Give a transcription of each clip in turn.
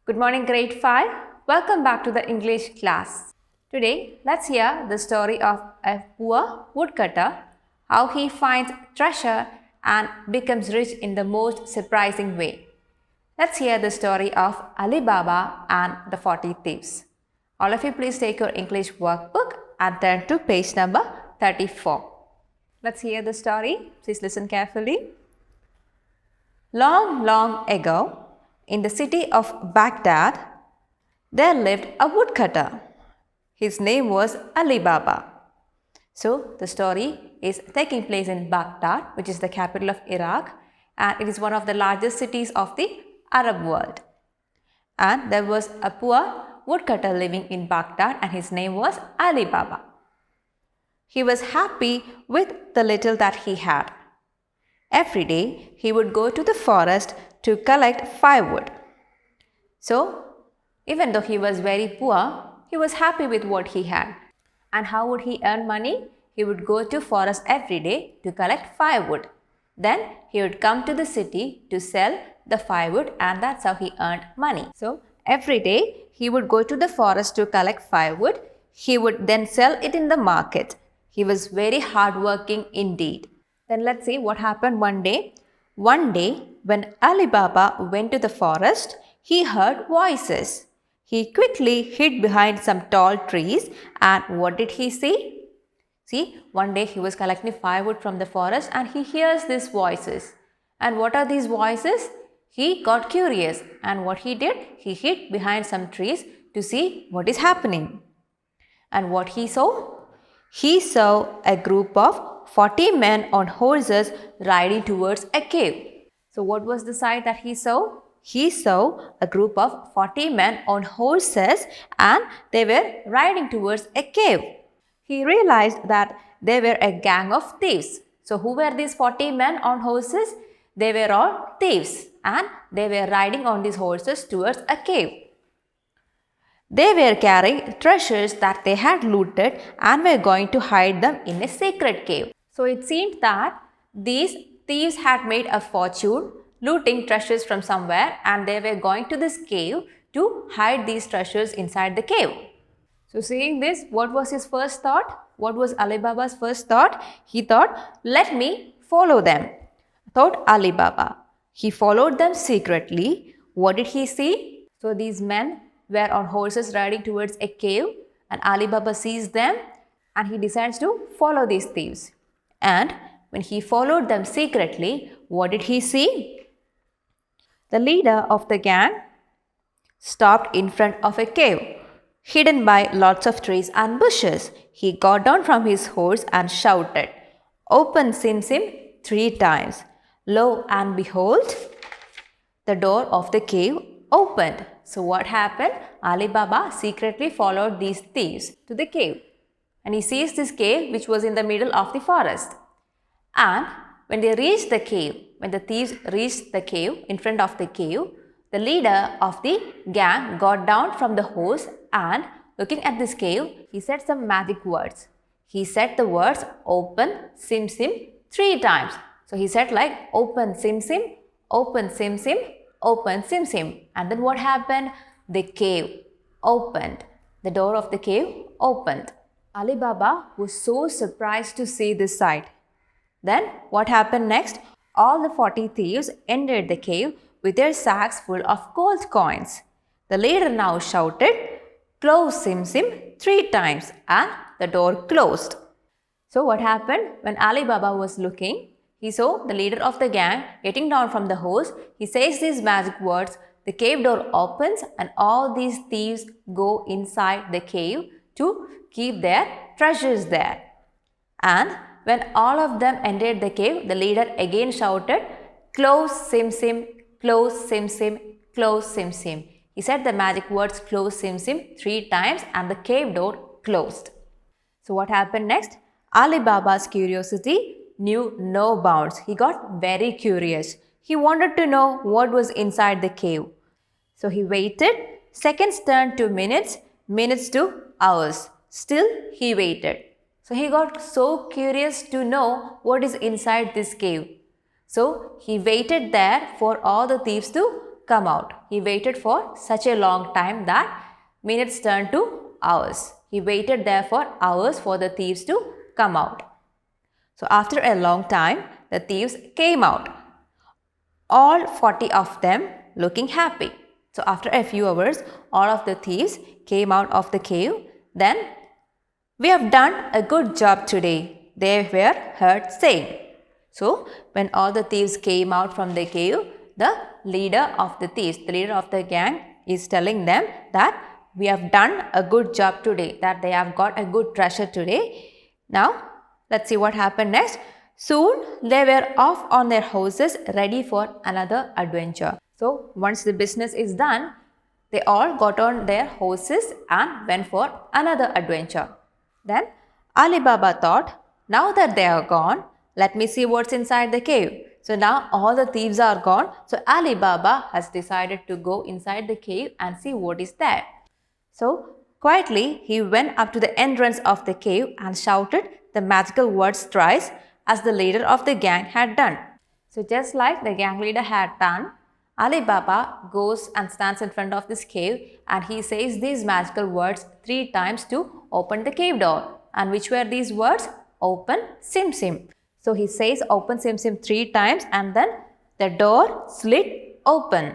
Good morning, grade 5. Welcome back to the English class. Today, let's hear the story of a poor woodcutter, how he finds treasure and becomes rich in the most surprising way. Let's hear the story of Ali Baba and the 40 Thieves. All of you please take your English workbook and turn to page number 34. Let's hear the story. Please listen carefully. Long, long ago, in the city of Baghdad, there lived a woodcutter. His name was Ali Baba. So, the story is taking place in Baghdad, which is the capital of Iraq, and it is one of the largest cities of the Arab world. And there was a poor woodcutter living in Baghdad, and his name was Ali Baba. He was happy with the little that he had. Every day, he would go to the forest to collect firewood. So, even though he was very poor, he was happy with what he had. And how would he earn money? He would go to forest every day to collect firewood. Then, he would come to the city to sell the firewood, and that's how he earned money. So, every day, he would go to the forest to collect firewood. He would then sell it in the market. He was very hardworking indeed. Then let's see what happened one day. One day, when Ali Baba went to the forest, he heard voices. He quickly hid behind some tall trees, and what did he see? See, one day he was collecting firewood from the forest and he hears these voices. And what are these voices? He got curious, and what he did? He hid behind some trees to see what is happening. And what he saw? He saw a group of 40 men on horses riding towards a cave. So what was the sight that he saw? He saw a group of 40 men on horses and they were riding towards a cave. He realized that they were a gang of thieves. So who were these 40 men on horses? They were all thieves and they were riding on these horses towards a cave. They were carrying treasures that they had looted and were going to hide them in a secret cave. So it seemed that these thieves had made a fortune looting treasures from somewhere, and they were going to this cave to hide these treasures inside the cave. So seeing this, what was his first thought? What was Ali Baba's first thought? He thought, let me follow them, thought Ali Baba. He followed them secretly. What did he see? So these men were on horses riding towards a cave, and Ali Baba sees them and he decides to follow these thieves. And when he followed them secretly, what did he see? The leader of the gang stopped in front of a cave, hidden by lots of trees and bushes. He got down from his horse and shouted, "Open, Sim Sim," 3 times. Lo and behold, the door of the cave opened. So what happened? Ali Baba secretly followed these thieves to the cave. And he sees this cave which was in the middle of the forest. And when they reached the cave, when the thieves reached the cave, in front of the cave, the leader of the gang got down from the horse and looking at this cave, he said some magic words. He said the words, "Open, Sim Sim," 3 times. So he said like, "Open, Sim Sim, open, Sim Sim, open, Sim Sim." And then what happened? The cave opened. The door of the cave opened. Ali Baba was so surprised to see this sight. Then what happened next? All the 40 thieves entered the cave with their sacks full of gold coins. The leader now shouted, "Close, Sim Sim," 3 times, and the door closed. So what happened? When Ali Baba was looking, he saw the leader of the gang getting down from the horse. He says these magic words, the cave door opens and all these thieves go inside the cave to keep their treasures there. And when all of them entered the cave, the leader again shouted, "Close, Sim Sim, close, Sim Sim, close, Sim Sim." He said the magic words, "Close, Sim Sim," 3 times and the cave door closed. So what happened next? Ali Baba's curiosity knew no bounds. He got very curious. He wanted to know what was inside the cave. So he waited. Seconds turned to minutes, minutes to hours. Still he waited. So he got so curious to know what is inside this cave. So he waited there for all the thieves to come out. He waited for such a long time that minutes turned to hours. He waited there for hours for the thieves to come out. So after a long time, the thieves came out. All 40 of them looking happy. So after a few hours, all of the thieves came out of the cave. Then, "We have done a good job today," they were heard saying. So when all the thieves came out from the cave, the leader of the thieves, the leader of the gang, is telling them that we have done a good job today, that they have got a good treasure today. Now, let's see what happened next. Soon they were off on their horses ready for another adventure. So once the business is done, they all got on their horses and went for another adventure. Then Ali Baba thought, now that they are gone, let me see what's inside the cave. So now all the thieves are gone. So Ali Baba has decided to go inside the cave and see what is there. So quietly he went up to the entrance of the cave and shouted the magical words thrice, as the leader of the gang had done. So just like the gang leader had done, Ali Baba goes and stands in front of this cave and he says these magical words 3 times to open the cave door. And which were these words? Open Sim Sim. So he says open Sim Sim 3 times and then the door slid open.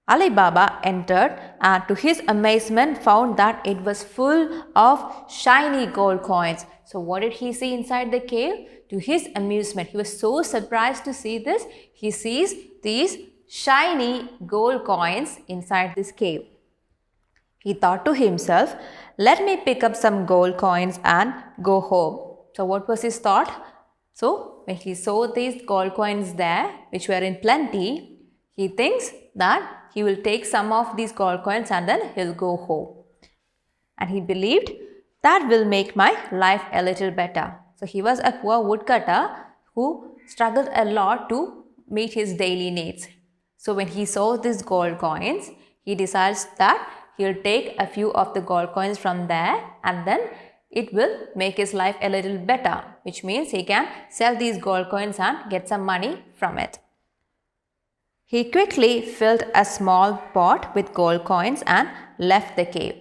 Ali Baba entered and to his amazement found that it was full of shiny gold coins. So what did he see inside the cave? To his amusement, he was so surprised to see this. He sees these shiny gold coins inside this cave. He thought to himself, let me pick up some gold coins and go home. So what was his thought? So when he saw these gold coins there, which were in plenty, he thinks that he will take some of these gold coins and then he'll go home. And he believed that will make my life a little better. So he was a poor woodcutter who struggled a lot to meet his daily needs. So when he saw these gold coins, he decides that he'll take a few of the gold coins from there and then it will make his life a little better, which means he can sell these gold coins and get some money from it. He quickly filled a small pot with gold coins and left the cave.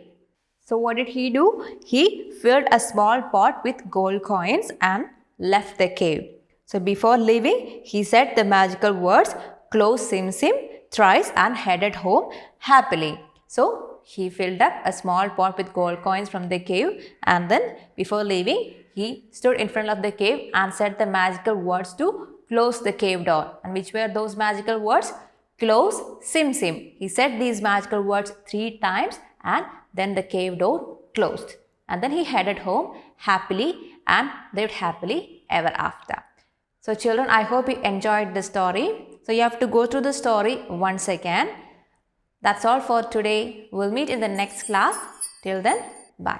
So what did he do? He filled a small pot with gold coins and left the cave. So before leaving, he said the magical words, close Sim Sim thrice and headed home happily. So he filled up a small pot with gold coins from the cave and then before leaving, he stood in front of the cave and said the magical words to close the cave door. And which were those magical words? Close Sim Sim. He said these magical words 3 times and then the cave door closed. And then he headed home happily and lived happily ever after. So children, I hope you enjoyed the story. So you have to go through the story once again. That's all for today. We'll meet in the next class. Till then, bye.